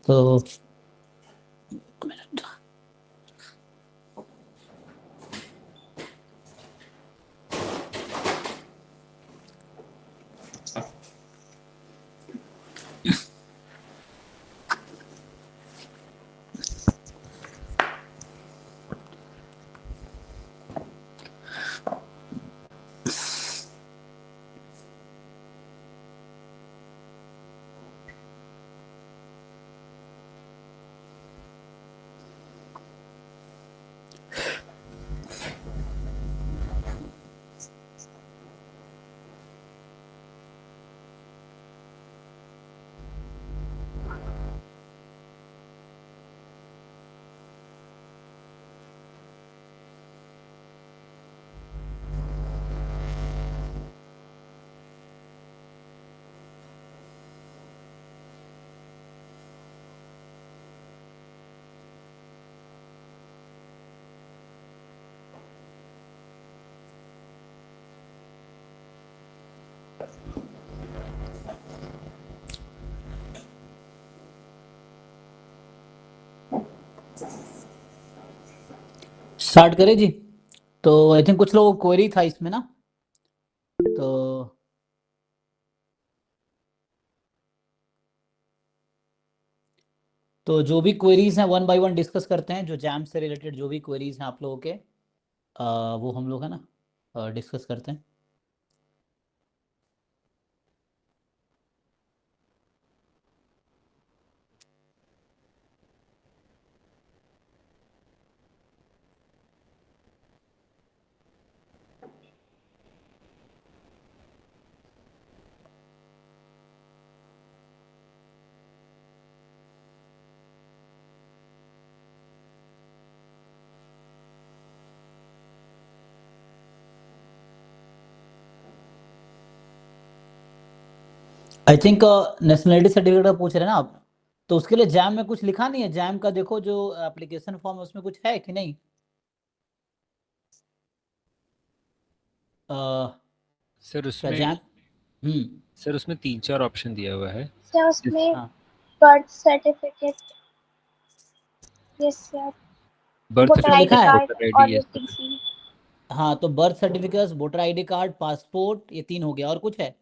तो एक minute. Start करें जी। तो आई थिंक कुछ लोगों को क्वेरी था इसमें ना, तो जो भी क्वेरीज हैं वन बाय वन डिस्कस करते हैं। जो जैम से रिलेटेड जो भी क्वेरीज हैं आप लोगों के, वो हम लोग है ना डिस्कस करते हैं। आई थिंक नेशनलिटी सर्टिफिकेट का पूछ रहे हैं ना आप, तो उसके लिए जैम में कुछ लिखा नहीं है। जैम का देखो जो एप्लीकेशन फॉर्म है उसमें कुछ है कि नहीं? सर क्या उसमें जैम? सर उसमें 3-4 ऑप्शन दिया हुआ है। क्या उसमें हाँ, birth certificate, yes sir, birth voter उसमें आईडी लिखा सर्टिफिकेट, है। कार्ड वोटर आईडी, और यस सर। टीसी। हाँ, तो birth certificate, voter ID card, passport, ये 3 हो गया। और कुछ है?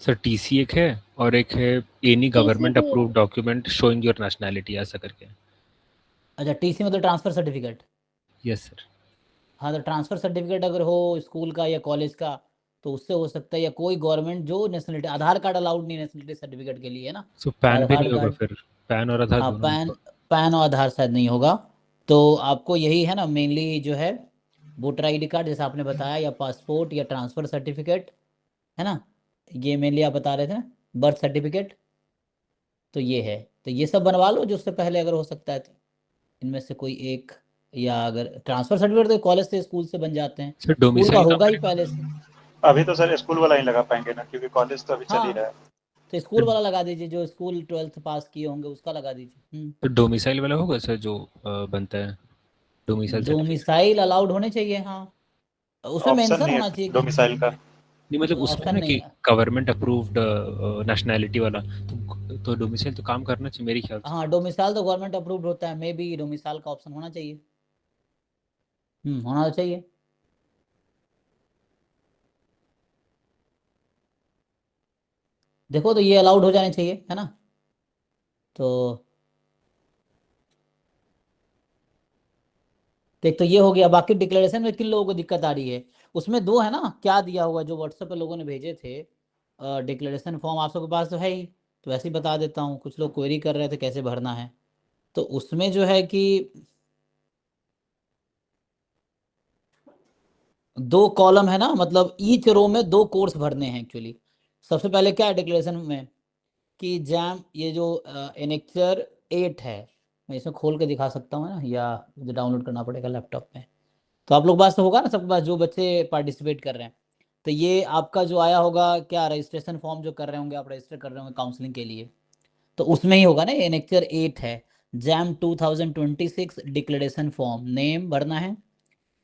सर टीसी एक है, और एक है एनी टीसी गवर्नमेंट भी है। Approved document showing your nationality, ऐसा करके। अच्छा, टीसी मतलब ट्रांसफर सर्टिफिकेट। Yes sir. हाँ, तो ट्रांसफर सर्टिफिकेट अगर हो स्कूल का या कॉलेज का तो उससे हो सकता है, या कोई गवर्नमेंट जो नेशनलिटी। आधार कार्ड अलाउड नहीं नेशनलिटी सर्टिफिकेट के लिए, है ना? सो पैन भी आधार नहीं होगा कार्ड, फिर? पैन और आधार हाँ, दोनों नहीं पैन, होगा? पैन और आधार शायद नहीं होगा। तो आपको यही है ना मेनली जो है, वोटर आईडी कार्ड जैसा आपने बताया, या पासपोर्ट या ट्रांसफर सर्टिफिकेट, है ना? ये मेनली आप बता रहे थे ना, बर्थ सर्टिफिकेट। तो ये है, तो ये सब बनवा लो जो उससे पहले अगर हो सकता है तो इनमें से कोई एक। या अगर ट्रांसफर सर्टिफिकेट तो कॉलेज से स्कूल से बन जाते हैं, सर स्कूल का डोमिसाइल काम होगा ही करेगा? पहले से। अभी तो सर स्कूल वाला ही लगा पाएंगे ना, क्योंकि कॉलेज तो अभी चल ही हाँ, रहा है। तो स्कूल वाला लगा दीजिए, जो स्कूल 12th पास किए होंगे उसका लगा दीजिए। तो डोमिसाइल वाला होगा सर, जो बनता है डोमिसाइल सर्टिफिकेट? डोमिसाइल अलाउड होने चाहिए, हाँ। उसमें ऑप्शन मेंशन नहीं होना है चाहिए कि डोमिसाइल का। नहीं, मतलब उसमें है ऑप्शन ना नहीं कि है। गवर्नमेंट अप्रूव्ड नेशनैलिटी वाला, तो डोमिसाइल तो काम करना चाहिए मेरे ख्याल से। हाँ, डोमिसाइल तो गवर्नमेंट अप्रूव्ड होता है, मे बी डोमिसाइल का ऑप्शन होना चाहिए। होना तो चाहिए। देखो, तो ये अलाउड हो जाने चाहिए, है ना? तो एक तो ये हो गया। बाकी डिक्लेरेशन में किन लोगों को दिक्कत आ रही है? उसमें दो है ना, क्या दिया हुआ जो व्हाट्सएप पे लोगों ने भेजे थे। डिक्लेरेशन फॉर्म आप सबके पास तो है ही, तो वैसे ही बता देता हूँ। कुछ लोग क्वेरी कर रहे थे कैसे भरना है। तो उसमें जो है कि 2 कॉलम है ना, मतलब ईच रो में 2 कोर्स भरने हैं एक्चुअली। सबसे पहले क्या है डिक्लेरेशन में कि जैम, ये जो एनेक्चर 8 है, मैं इसमें खोल के दिखा सकता हूँ ना, या मुझे डाउनलोड करना पड़ेगा लैपटॉप में। तो आप लोग पास तो होगा ना सबके पास, जो बच्चे पार्टिसिपेट कर रहे हैं। तो ये आपका जो आया होगा क्या, रजिस्ट्रेशन फॉर्म जो कर रहे होंगे, आप रजिस्टर कर रहे होंगे काउंसलिंग के लिए, तो उसमें ही होगा ना। ये एनेक्चर 8 है, जैम 2026 डिक्लेरेशन फॉर्म। नेम भरना है,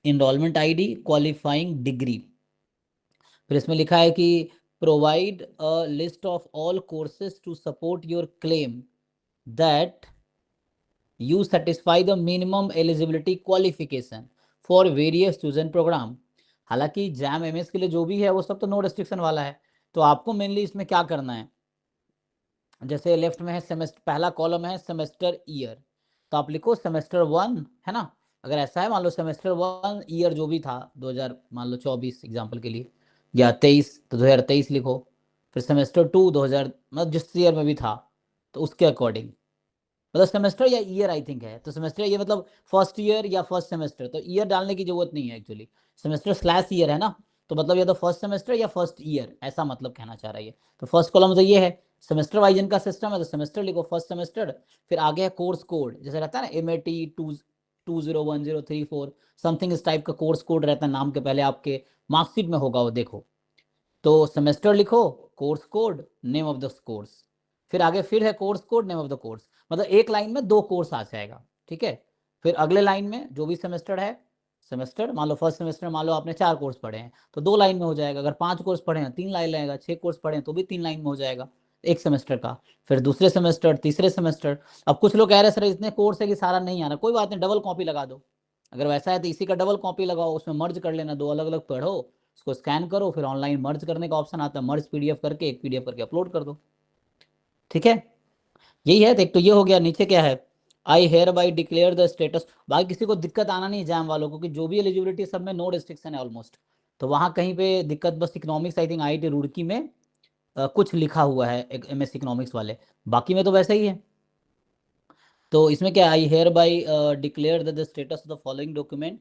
इनरोलमेंट आईडी, क्वालिफाइंग डिग्री। फिर इसमें लिखा है कि provide a list of all courses to support your claim that you satisfy the minimum eligibility qualification for various chosen program। हालांकि जैम एमएस के लिए जो भी है वो सब तो नो रिस्ट्रिक्शन वाला है, तो आपको मेनली इसमें क्या करना है, जैसे लेफ्ट में है सेमेस्टर, पहला कॉलम है सेमेस्टर ईयर, तो आप लिखो सेमेस्टर 1 है ना। अगर ऐसा है मान लो सेमेस्टर 1 ईयर जो भी था 2000 मान लो 24 एग्जाम्पल के लिए, या 23 तो 2023 लिखो। फिर सेमेस्टर 2 2000 मतलब जिस ईयर में भी था तो उसके अकॉर्डिंग, मतलब सेमेस्टर या ईयर आई थिंक है, तो सेमेस्टर ये मतलब फर्स्ट ईयर या फर्स्ट सेमेस्टर, तो ईयर डालने की जरूरत नहीं है एक्चुअली, सेमेस्टर स्लैश ईयर है ना, तो मतलब या तो फर्स्ट सेमेस्टर या फर्स्ट ईयर ऐसा मतलब कहना चाह रहा है ये। तो फर्स्ट कॉलम तो ये है, सेमेस्टर वाइज इनका सिस्टम है, तो सेमेस्टर लिखो फर्स्ट सेमेस्टर। फिर आगे है कोर्स कोड, जैसे रहता है ना MAT 201034 समथिंग इस टाइप का कोर्स कोड रहता है, नाम के पहले आपके मार्कशीट में होगा वो देखो। तो सेमेस्टर लिखो, course code, name of the course, फिर आगे फिर है course code, name of the course, मतलब एक लाइन में 2 कोर्स आ जाएगा, ठीक है। फिर अगले लाइन में जो भी सेमेस्टर है, सेमेस्टर मान लो फर्स्ट सेमेस्टर मान लो आपने 4 कोर्स पढ़े हैं तो 2 लाइन में हो जाएगा, अगर 5 कोर्स पढ़े हैं 3 लाइन लगेगा, 6 कोर्स पढ़े हैं तो भी 3 लाइन में हो जाएगा एक सेमेस्टर का। फिर दूसरे सेमेस्टर, तीसरे सेमेस्टर। अब कुछ लोग कह रहे सर इतने कोर्स है कि सारा नहीं आ रहा, कोई बात नहीं, डबल कॉपी लगा दो, अगर वैसा है तो इसी का डबल कॉपी लगाओ, उसमें मर्ज कर लेना, 2 अलग अलग पढ़ो, उसको स्कैन करो, फिर ऑनलाइन मर्ज करने का ऑप्शन आता है, मर्ज PDF करके एक PDF करके अपलोड कर दो, ठीक है। यही है, एक तो ये हो गया। नीचे क्या है, I hereby declare the status. भाई किसी को दिक्कत आना नहीं एग्जाम वालों को, कि जो भी एलिजिबिलिटी सब में नो रिस्ट्रिक्शन है ऑलमोस्ट, तो वहाँ कहीं पे दिक्कत बस economics I think IIT Roorkee में कुछ लिखा हुआ है MS इकोनॉमिक्स वाले, बाकी में तो वैसा ही है। तो इसमें क्या, I hereby declare the status of the following document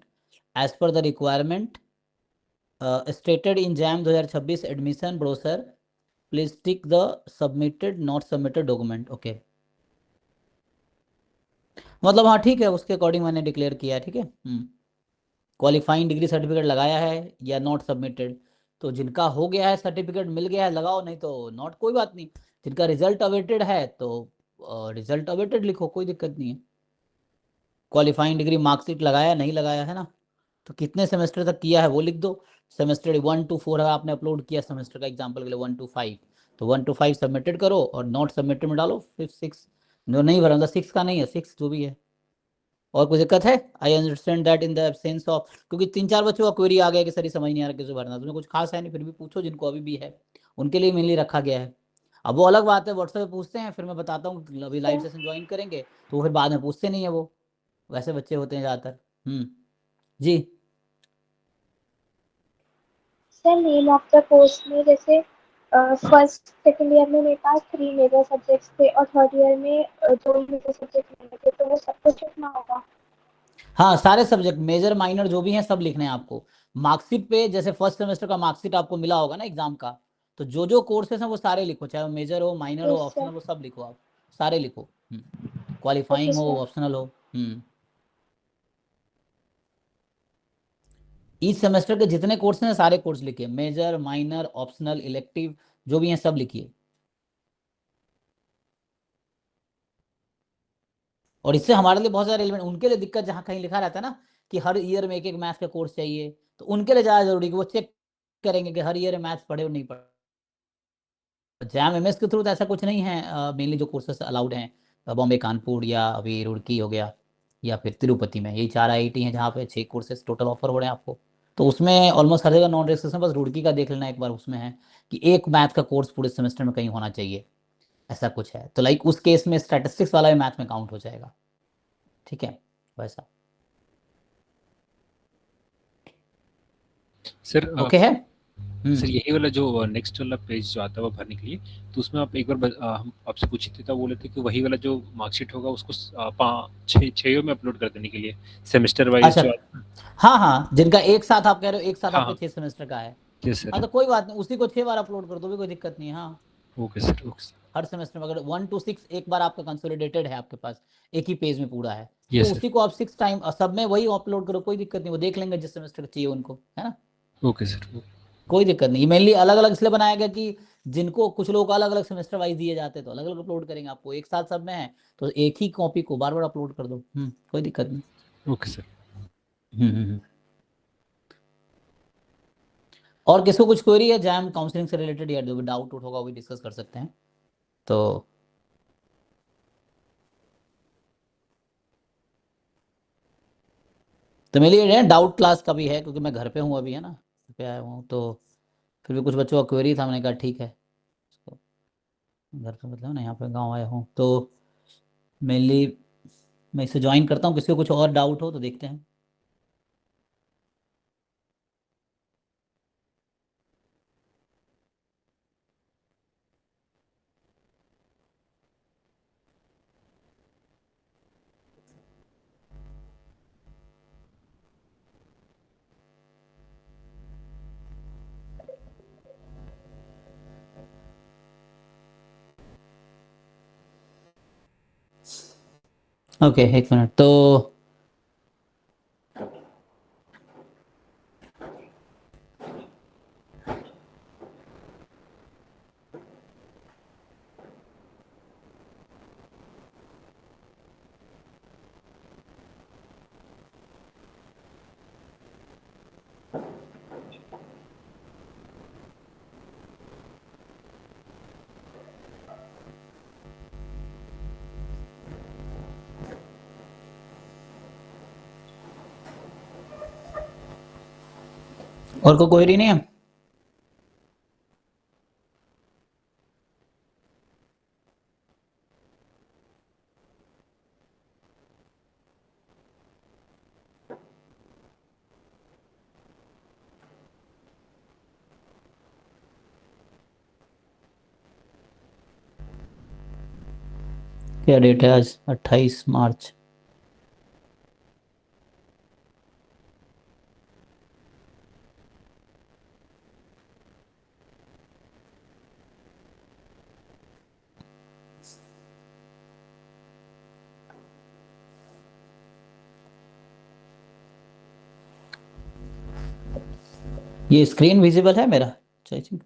as per the requirement stated in JAM 2026 admission brochure, please tick the submitted not submitted document. Okay, मतलब हाँ ठीक है, उसके अकॉर्डिंग मैंने डिक्लेयर किया है, ठीक है। क्वालिफाइंग डिग्री सर्टिफिकेट लगाया है या नॉट सबमिटेड, तो जिनका हो गया है सर्टिफिकेट मिल गया है लगाओ, नहीं तो नॉट, कोई बात नहीं। जिनका रिजल्ट अवेटेड है तो रिजल्ट अवेटेड लिखो, कोई दिक्कत नहीं है। क्वालिफाइंग डिग्री मार्कशीट लगाया नहीं लगाया है ना, तो कितने सेमेस्टर तक किया है वो लिख दो। सेमेस्टर 1 to 4 है आपने अपलोड किया सेमेस्टर का, एग्जाम्पल के लिए 1 to 5, तो 1 to 5 सबमिटेड करो और नॉट सबमिटेड में डालो 5 6, जो नहीं भरा मतलब 6 का नहीं है, 6 जो भी है। और कोई दिक्कत है? I understand that in the absence of, क्योंकि 3-4 बच्चों का क्वेरी आ गया कि सर ये समझ नहीं आ रहा किसे भरना, तुम्हें कुछ खास है नहीं, फिर भी पूछो जिनको अभी भी है, उनके लिए मेनली रखा गया है। अब वो अलग बात है, व्हाट्सएप पे पूछते हैं, फिर मैं बताता हूँ अभी लाइव सेशन ज्वाइन करेंगे तो वो फिर बाद में पूछते नहीं है, वो वैसे बच्चे होते हैं ज़्यादातर। जी। Sir name of the course में जैसे फर्स्ट सेकंड ईयर में मेरे पास 3 मेजर सब्जेक्ट्स थे और थर्ड ईयर में 2 मेजर सब्जेक्ट नहीं थे, तो वो सब कुछ लिखना होगा। हाँ सारे सब्जेक्ट मेजर माइनर जो भी हैं सब लिखने हैं आपको। मार्कशीट पे जैसे फर्स्ट सेमेस्टर का मार्कशीट आपको मिला होगा ना एग्जाम का, तो जो जो कोर्सेस हैं वो सारे लिखो, चाहे वो मेजर हो, माइनर हो, यस सर। ऑप्शनल हो, सब लिखो आप, सारे लिखो। ओके क्वालिफाइंग हो, सर। ऑप्शनल हो। ईच सेमेस्टर के जितने कोर्स हैं सारे कोर्स लिखिए, मेजर माइनर ऑप्शनल इलेक्टिव जो भी हैं सब लिखिए। और इससे हमारे लिए बहुत सारे एलिमेंट, उनके लिए दिक्कत जहाँ कहीं लिखा रहता है ना कि हर ईयर में एक एक मैथ्स का कोर्स चाहिए, तो उनके लिए ज़्यादा जरूरी कि वो चेक करेंगे कि हर ईयर में मैथ्स पढ़े और नहीं पढ़े। जैम MS के थ्रू तो ऐसा कुछ नहीं है, मेनली जो कोर्सेस अलाउड हैं बॉम्बे कानपुर या अभी रुड़की हो गया या फिर तिरुपति में, यही 4 IIT हैं जहाँ पे 6 कोर्सेज टोटल ऑफर हो रहे हैं आपको। तो उसमें ऑलमोस्ट हर जगह नॉन रेजिस्ट्रेशन, बस रुड़की का देख लेना एक बार, उसमें है कि एक मैथ का कोर्स पूरे सेमेस्टर में कहीं होना चाहिए, ऐसा कुछ है। तो लाइक उस केस में स्टैटिस्टिक्स वाला भी मैथ में काउंट हो जाएगा, ठीक है वैसा। सर ओके है। सर यही वाला जो नेक्स्ट वाला पेज जो आता है वो भरने के लिए, तो उसमें आप एक बार हम आपसे पूछे थे तो बोले थे कि वही वाला जो मार्कशीट होगा उसको 6 में अपलोड कर देने के लिए, सेमेस्टर वाइज अच्छा, जो हाँ हाँ, जिनका एक साथ आप कह रहे हो एक साथ हाँ आपके हाँ 6 सेमेस्टर का है, यस हाँ सर। तो कोई बात नहीं, उसी को 6 बार अपलोड कर दो भी, कोई दिक्कत नहीं है। हाँ ओके सर ओके सर। हर सेमेस्टर में अगर 1 to 6 एक बार आपका कंसोलिडेटेड है आपके पास, एक ही पेज में पूरा है, तो यस सर। उसी को आप 6 टाइम सब में वही अपलोड करो, कोई दिक्कत नहीं, वो देख लेंगे जिस सेमेस्टर चाहिए उनको, है ना, ओके सर। कोई दिक्कत नहीं। मेनली अलग अलग इसलिए बनाया गया कि जिनको कुछ लोग अलग अलग सेमेस्टर वाइज दिए जाते हैं तो अलग अलग अपलोड करेंगे, आपको एक साथ सब में है तो एक ही कॉपी को बार बार अपलोड कर दो, कोई दिक्कत नहीं। Okay sir. और किसको कुछ क्वेरी है जैम काउंसलिंग से रिलेटेड या जो भी डाउट होगा वो भी डिस्कस कर सकते हैं। तो तो मेरे लिए डाउट क्लास का भी है, क्योंकि मैं घर पे हूँ अभी, है ना, घर पे आया हूँ, तो फिर भी कुछ बच्चों का क्वेरी था, मैंने कहा ठीक है, तो घर पे मतलब ना, यहाँ पे गाँव आया हूँ, तो मेनली मैं इसे ज्वाइन करता हूँ, किसी को कुछ और डाउट हो तो देखते हैं। ओके, एक मिनट, तो और कोई क्वेरी नहीं है? क्या डेट है आज? 28 मार्च। ये स्क्रीन विजिबल है मेरा? आई थिंक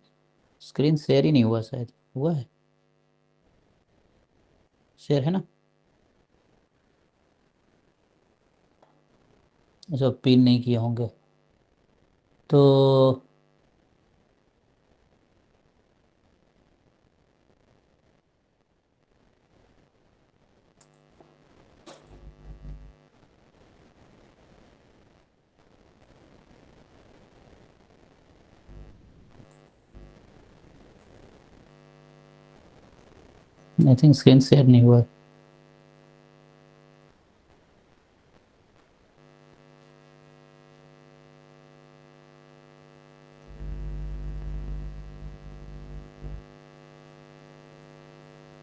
स्क्रीन शेयर ही नहीं हुआ, शायद हुआ है, शेयर है ना? अच्छा, पिन नहीं किए होंगे तो। आई थिंक स्क्रीन शेयर नहीं हुआ है।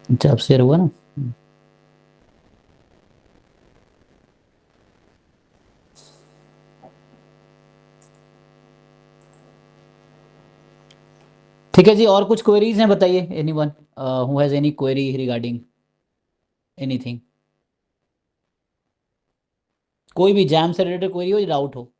अच्छा, अब शेयर हुआ ना? ठीक है जी, और कुछ क्वेरीज हैं बताइए, anyone who has any query regarding anything? कोई भी जैम से रिलेटेड क्वेरी हो या डाउट हो?